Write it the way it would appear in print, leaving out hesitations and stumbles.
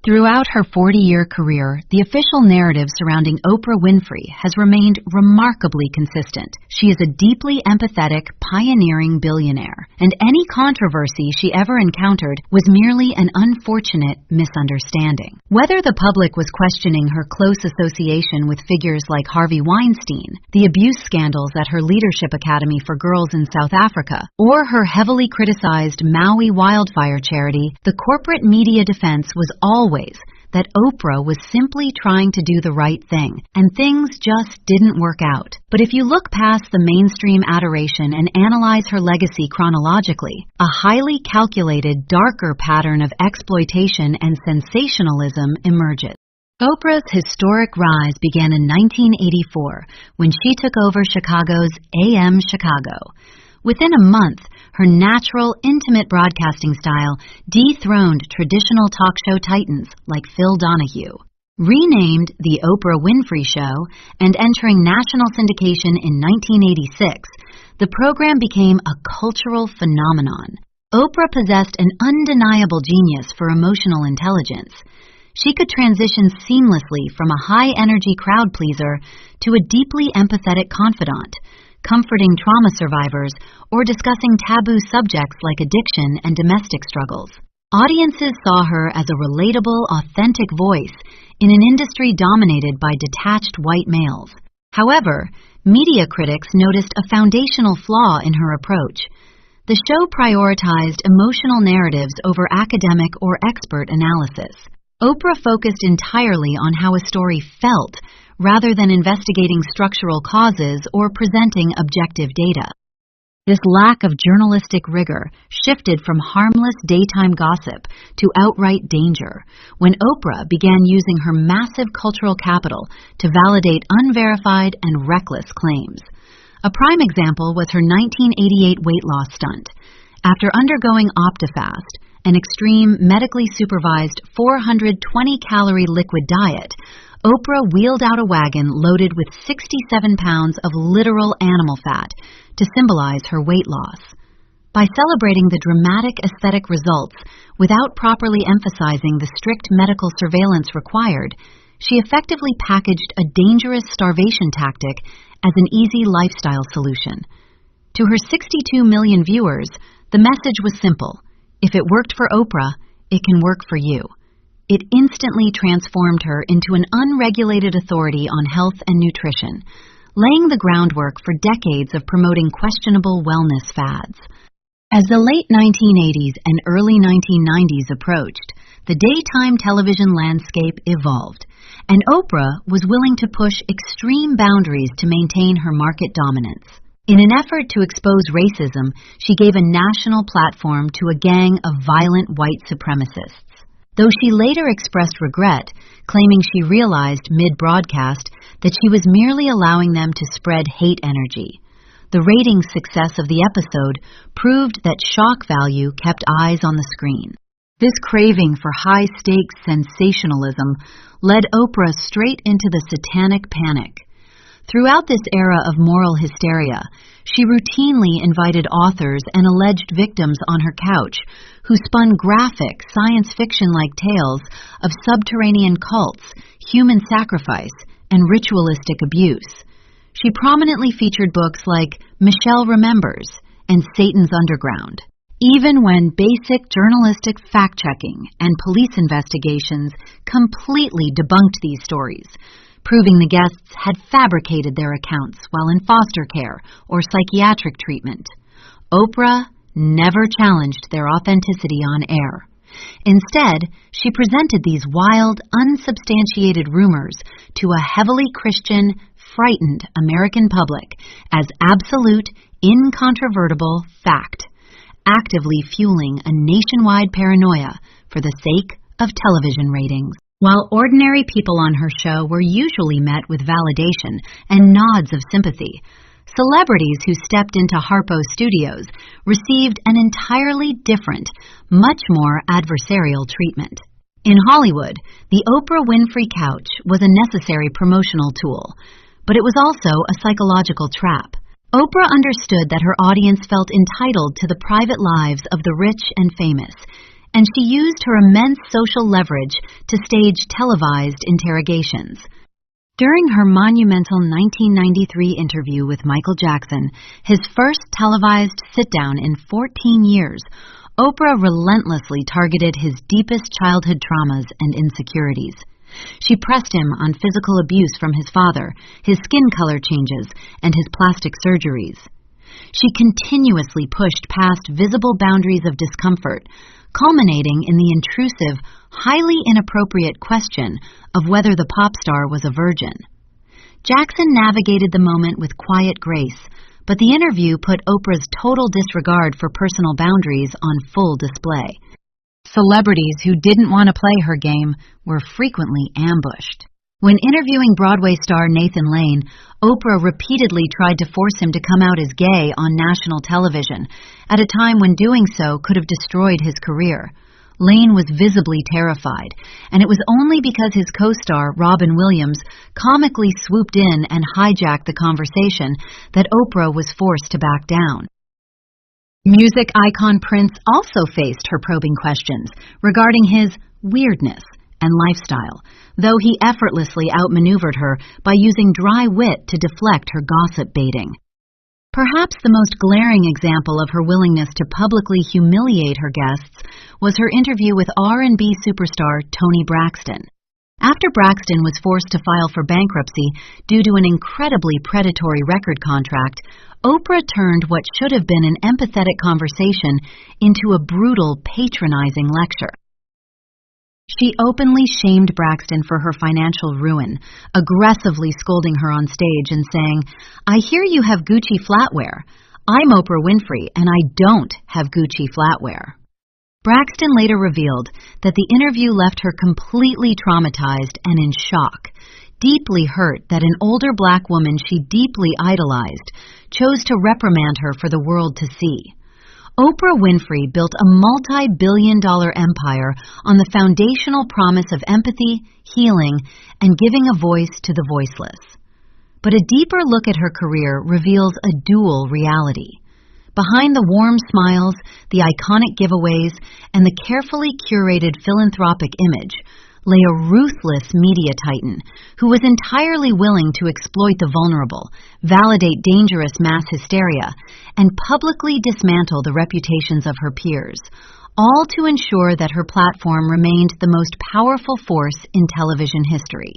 Throughout her 40-year career, the official narrative surrounding Oprah Winfrey has remained remarkably consistent. She is a deeply empathetic, pioneering billionaire, and any controversy she ever encountered was merely an unfortunate misunderstanding. Whether the public was questioning her close association with figures like Harvey Weinstein, the abuse scandals at her Leadership Academy for Girls in South Africa, or her heavily criticized Maui wildfire charity, the corporate media defense was always that Oprah was simply trying to do the right thing, and things just didn't work out. But if you look past the mainstream adoration and analyze her legacy chronologically, a highly calculated, darker pattern of exploitation and sensationalism emerges. Oprah's historic rise began in 1984 when she took over Chicago's AM Chicago. Within a month, her natural, intimate broadcasting style dethroned traditional talk show titans like Phil Donahue. Renamed The Oprah Winfrey Show and entering national syndication in 1986, the program became a cultural phenomenon. Oprah possessed an undeniable genius for emotional intelligence. She could transition seamlessly from a high-energy crowd pleaser to a deeply empathetic confidant, comforting trauma survivors, or discussing taboo subjects like addiction and domestic struggles. Audiences saw her as a relatable, authentic voice in an industry dominated by detached white males. However, media critics noticed a foundational flaw in her approach. The show prioritized emotional narratives over academic or expert analysis. Oprah focused entirely on how a story felt, rather than investigating structural causes or presenting objective data. This lack of journalistic rigor shifted from harmless daytime gossip to outright danger when Oprah began using her massive cultural capital to validate unverified and reckless claims. A prime example was her 1988 weight loss stunt. After undergoing OptiFast, an extreme, medically supervised 420-calorie liquid diet, Oprah wheeled out a wagon loaded with 67 pounds of literal animal fat to symbolize her weight loss. By celebrating the dramatic aesthetic results without properly emphasizing the strict medical surveillance required, she effectively packaged a dangerous starvation tactic as an easy lifestyle solution. To her 62 million viewers, the message was simple: if it worked for Oprah, it can work for you. It instantly transformed her into an unregulated authority on health and nutrition, laying the groundwork for decades of promoting questionable wellness fads. As the late 1980s and early 1990s approached, the daytime television landscape evolved, and Oprah was willing to push extreme boundaries to maintain her market dominance. In an effort to expose racism, she gave a national platform to a gang of violent white supremacists. Though she later expressed regret, claiming she realized mid-broadcast that she was merely allowing them to spread hate energy. The ratings success of the episode proved that shock value kept eyes on the screen. This craving for high-stakes sensationalism led Oprah straight into the satanic panic. Throughout this era of moral hysteria, she routinely invited authors and alleged victims on her couch who spun graphic, science fiction-like tales of subterranean cults, human sacrifice, and ritualistic abuse. She prominently featured books like Michelle Remembers and Satan's Underground. Even when basic journalistic fact-checking and police investigations completely debunked these stories, proving the guests had fabricated their accounts while in foster care or psychiatric treatment, Oprah never challenged their authenticity on air. Instead, she presented these wild, unsubstantiated rumors to a heavily Christian, frightened American public as absolute, incontrovertible fact, actively fueling a nationwide paranoia for the sake of television ratings. While ordinary people on her show were usually met with validation and nods of sympathy, celebrities who stepped into Harpo Studios received an entirely different, much more adversarial treatment. In Hollywood, the Oprah Winfrey couch was a necessary promotional tool, but it was also a psychological trap. Oprah understood that her audience felt entitled to the private lives of the rich and famous, and she used her immense social leverage to stage televised interrogations. During her monumental 1993 interview with Michael Jackson, his first televised sit-down in 14 years, Oprah relentlessly targeted his deepest childhood traumas and insecurities. She pressed him on physical abuse from his father, his skin color changes, and his plastic surgeries. She continuously pushed past visible boundaries of discomfort, culminating in the intrusive, highly inappropriate question of whether the pop star was a virgin. Jackson navigated the moment with quiet grace, but the interview put Oprah's total disregard for personal boundaries on full display. Celebrities who didn't want to play her game were frequently ambushed. When interviewing Broadway star Nathan Lane, Oprah repeatedly tried to force him to come out as gay on national television, at a time when doing so could have destroyed his career. Lane was visibly terrified, and it was only because his co-star, Robin Williams, comically swooped in and hijacked the conversation that Oprah was forced to back down. Music icon Prince also faced her probing questions regarding his weirdness and lifestyle, though he effortlessly outmaneuvered her by using dry wit to deflect her gossip baiting. Perhaps the most glaring example of her willingness to publicly humiliate her guests was her interview with R&B superstar Toni Braxton. After Braxton was forced to file for bankruptcy due to an incredibly predatory record contract, Oprah turned what should have been an empathetic conversation into a brutal, patronizing lecture. She openly shamed Braxton for her financial ruin, aggressively scolding her on stage and saying, "I hear you have Gucci flatware. I'm Oprah Winfrey, and I don't have Gucci flatware." Braxton later revealed that the interview left her completely traumatized and in shock, deeply hurt that an older black woman she deeply idolized chose to reprimand her for the world to see. Oprah Winfrey built a multi-billion-dollar empire on the foundational promise of empathy, healing, and giving a voice to the voiceless. But a deeper look at her career reveals a dual reality. Behind the warm smiles, the iconic giveaways, and the carefully curated philanthropic image lay a ruthless media titan who was entirely willing to exploit the vulnerable, validate dangerous mass hysteria, and publicly dismantle the reputations of her peers, all to ensure that her platform remained the most powerful force in television history.